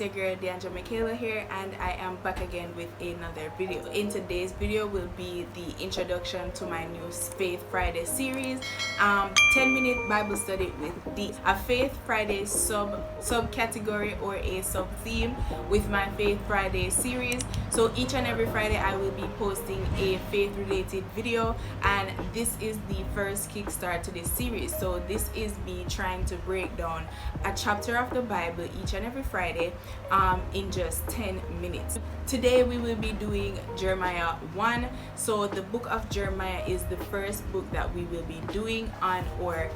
it's your girl Jamaica here, and I am back again with another video. In today's video will be the introduction to my new Faith Friday series, 10-minute Bible study with D, a Faith Friday subcategory or a sub theme with my Faith Friday series. So each and every Friday I will be posting a faith related video, and this is the first kickstart to this series. So this is me trying to break down a chapter of the Bible each and every Friday in just 10 minutes. Today we will be doing Jeremiah 1. So the book of Jeremiah is the first book that we will be doing on our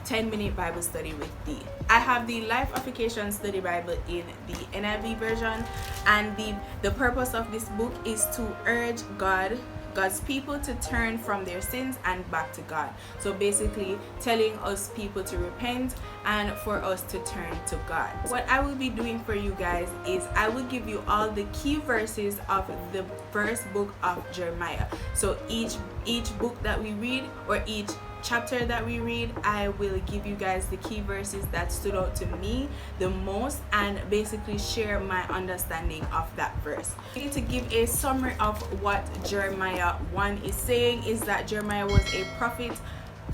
10-minute Bible study with D. I have the Life Application Study Bible in the NIV version, and the purpose of this book is to urge God's people to turn from their sins and back to God. So basically telling us people to repent and for us to turn to God. What I will be doing for you guys is I will give you all the key verses of the first book of Jeremiah. So each book that we read, or each chapter that we read, I will give you guys the key verses that stood out to me the most and basically share my understanding of that verse. To give a summary of what Jeremiah 1 is saying is that Jeremiah was a prophet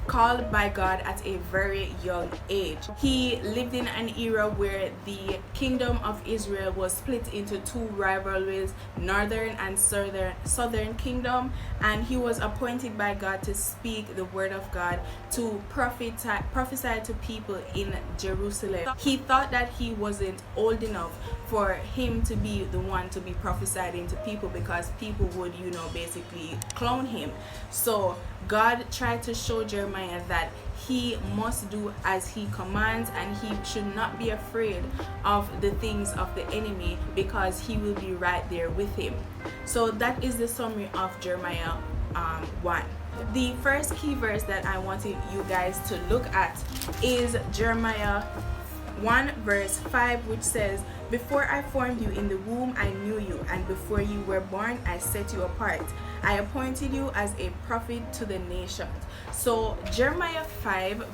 called by God at a very young age. He lived in an era where the kingdom of Israel was split into two rivalries, northern and southern kingdom, and he was appointed by God to speak the word of God, to prophesy to people in Jerusalem. He thought that he wasn't old enough for him to be the one to be prophesied into people, because people would, basically clone him. So God tried to show Jeremiah that he must do as he commands, and he should not be afraid of the things of the enemy, because he will be right there with him. So that is the summary of Jeremiah 1. The first key verse that I wanted you guys to look at is Jeremiah 1 verse 5, which says, "Before I formed you in the womb, I knew you, and before you were born, I set you apart. I appointed you as a prophet to the nations." So Jeremiah 1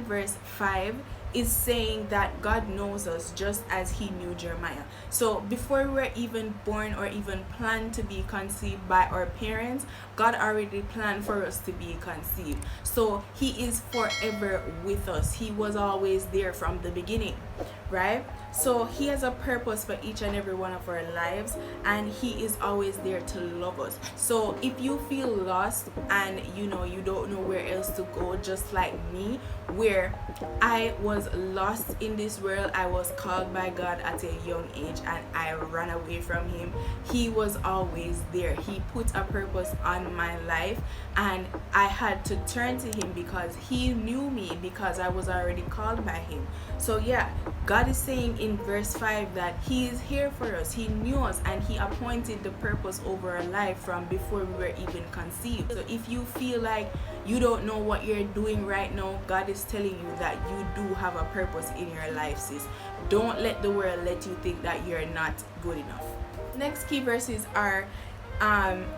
verse 5 is saying that God knows us just as he knew Jeremiah. So before we were even born or even planned to be conceived by our parents, God already planned for us to be conceived. So he is forever with us. He was always there from the beginning, right? So he has a purpose for each and every one of our lives, and he is always there to love us. So if you feel lost and you don't know where else to go, just like me, where I was lost in this world, I was called by God at a young age and I ran away from him. He was always there. He put a purpose on my life, and I had to turn to him because he knew me, because I was already called by him. So yeah, God is saying in verse 5 that he is here for us. He knew us, and he appointed the purpose over our life from before we were even conceived. So if you feel like you don't know what you're doing right now, God is telling you that you do have a purpose in your life, sis. Don't let the world let you think that you're not good enough. Next key verses are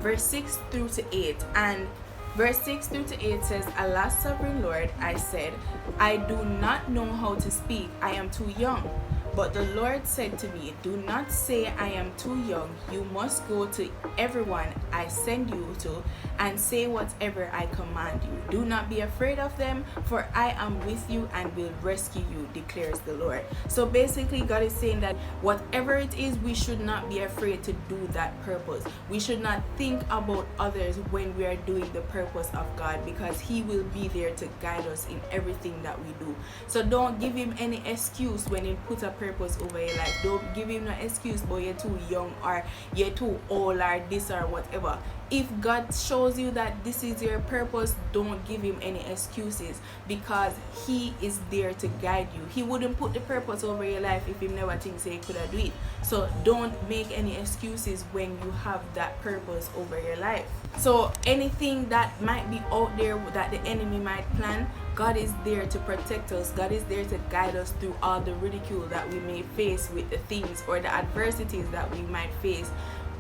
verse 6 through to 8, and verse 6 through to 8 says, "Alas, sovereign Lord, I said, I do not know how to speak. I am too young. But the Lord said to me, do not say I am too young. You must go to everyone I send you to and say whatever I command you. Do not be afraid of them, for I am with you and will rescue you, declares the Lord." So basically God is saying that whatever it is, we should not be afraid to do that purpose. We should not think about others when we are doing the purpose of God, because he will be there to guide us in everything that we do. So don't give him any excuse when he put a purpose over your life. Don't give him no excuse, but you're too young, or you're too old, or this or whatever. If God shows you that this is your purpose, don't give him any excuses, because he is there to guide you. He wouldn't put the purpose over your life if he never thinks he could do it. So don't make any excuses when you have that purpose over your life. So anything that might be out there that the enemy might plan, God is there to protect us. God is there to guide us through all the ridicule that we may face with the things, or the adversities that we might face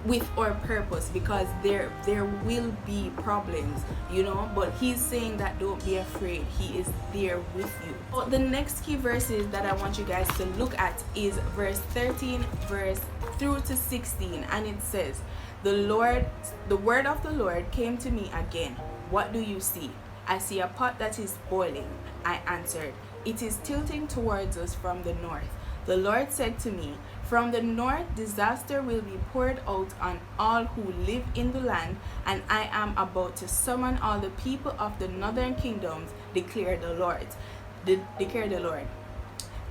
with our purpose, because there will be problems, you know, but he's saying that don't be afraid, he is there with you. So the next key verses that I want you guys to look at is verse 13 verse through to 16, and it says, the word of the Lord came to me again. What do you see? I see a pot that is boiling. I answered, it is tilting towards us from the north. The Lord said to me, from the north disaster will be poured out on all who live in the land, and I am about to summon all the people of the northern kingdoms, declare the Lord.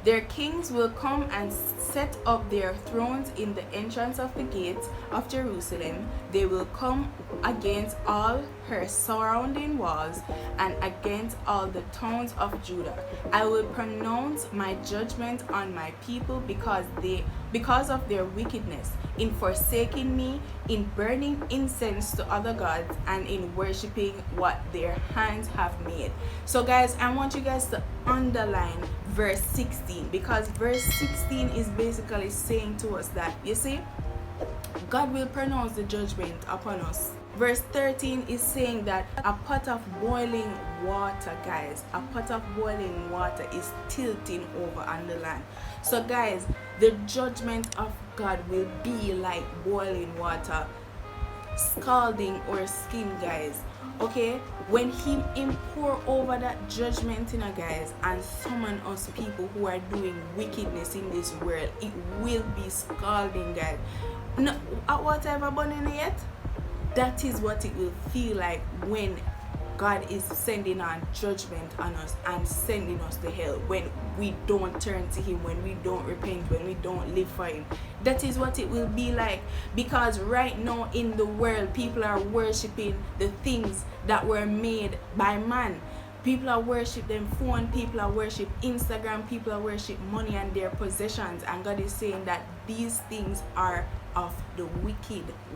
Their kings will come and set up their thrones in the entrance of the gates of Jerusalem. They will come against all her surrounding walls and against all the towns of Judah. I will pronounce my judgment on my people because of their wickedness, in forsaking me, in burning incense to other gods, and in worshiping what their hands have made. So guys, I want you guys to underline verse 16, because verse 16 is basically saying to us that, you see, God will pronounce the judgment upon us. Verse 13 is saying that a pot of boiling water, guys, a pot of boiling water is tilting over on the land. So guys, the judgment of God will be like boiling water, scalding our skin, guys. Okay, when he pour over that judgment in us, guys, and summon us people who are doing wickedness in this world, it will be scalding, guys. No, whatever burning yet, that is what it will feel like when God is sending on judgment on us and sending us to hell, when we don't turn to him, when we don't repent, when we don't live for him. That is what it will be like, because right now in the world, people are worshiping the things that were made by man. People are worship them phone, people are worship Instagram, people are worship money and their possessions, and God is saying that these things are of the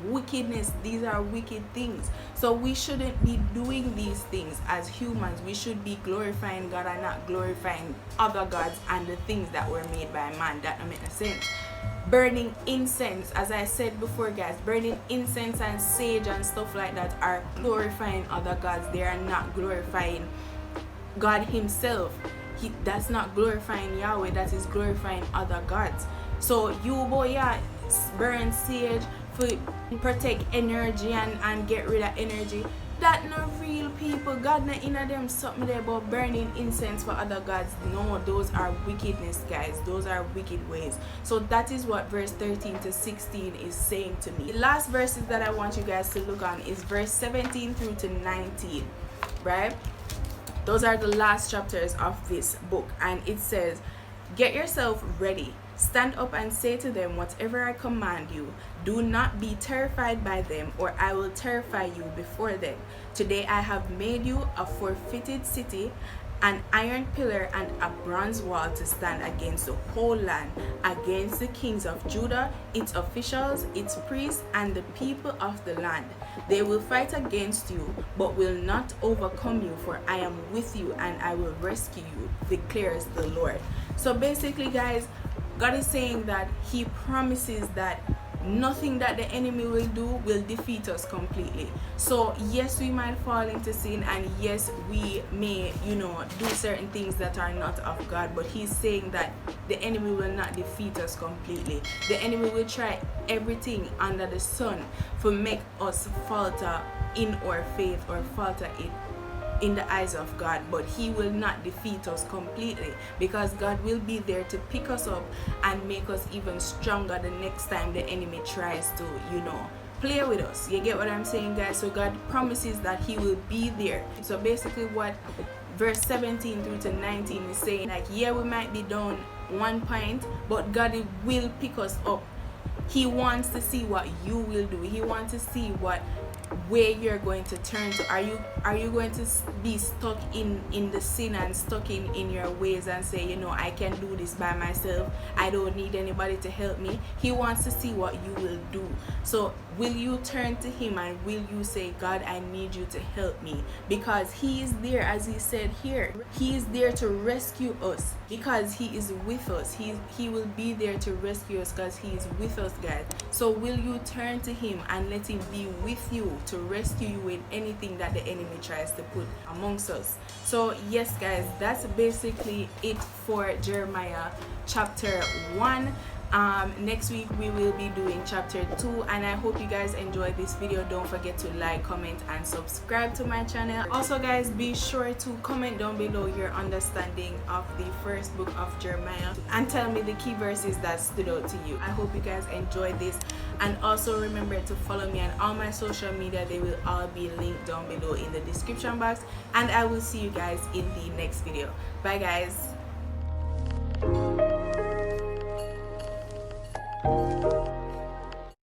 wickedness. These are wicked things. So we shouldn't be doing these things as humans. We should be glorifying God and not glorifying other gods and the things that were made by man. That don't make no sense. Burning incense, as I said before, guys, burning incense and sage and stuff like that are glorifying other gods. They are not glorifying God himself. That's not glorifying Yahweh, that is glorifying other gods. So you boy, yeah, burn sage for protect energy and get rid of energy. That not real people. God not in them something there about burning incense for other gods. No, those are wickedness, guys. Those are wicked ways. So that is what verse 13 to 16 is saying to me. The last verses that I want you guys to look on is verse 17 through to 19, right? Those are the last chapters of this book, and it says, get yourself ready. Stand up and say to them whatever I command you. Do not be terrified by them, or I will terrify you before them. Today I have made you a fortified city, an iron pillar and a bronze wall to stand against the whole land, against the kings of Judah, its officials, its priests, and the people of the land. They will fight against you, but will not overcome you, for I am with you and I will rescue you, declares the Lord. So basically, guys, God is saying that he promises that nothing that the enemy will do will defeat us completely. So yes, we might fall into sin, and yes, we may, do certain things that are not of God, but he's saying that the enemy will not defeat us completely. The enemy will try everything under the sun to make us falter in our faith or falter it in the eyes of God, but he will not defeat us completely, because God will be there to pick us up and make us even stronger the next time the enemy tries to play with us. You get what I'm saying, guys? So God promises that he will be there. So basically what verse 17 through to 19 is saying, like, yeah, we might be down 1 point, but God will pick us up. He wants to see what you will do. He wants to see what where you're going to turn to. Are you going to be stuck in the sin and stuck in your ways and say, you know, I can do this by myself, I don't need anybody to help me? He wants to see what you will do. So will you turn to him and will you say, God, I need you to help me? Because he is there, as he said here, he is there to rescue us, because he is with us. He will be there to rescue us because he is with us, guys. So will you turn to him and let him be with you to rescue you in anything that the enemy tries to put amongst us? So yes, guys, that's basically it for Jeremiah chapter 1. Next week we will be doing chapter 2, and I hope you guys enjoyed this video. Don't forget to like, comment, and subscribe to my channel. Also, guys, be sure to comment down below your understanding of the first book of Jeremiah and tell me the key verses that stood out to you. I hope you guys enjoyed this, and also remember to follow me on all my social media. They will all be linked down below in the description box, and I will see you guys in the next video. Bye, guys.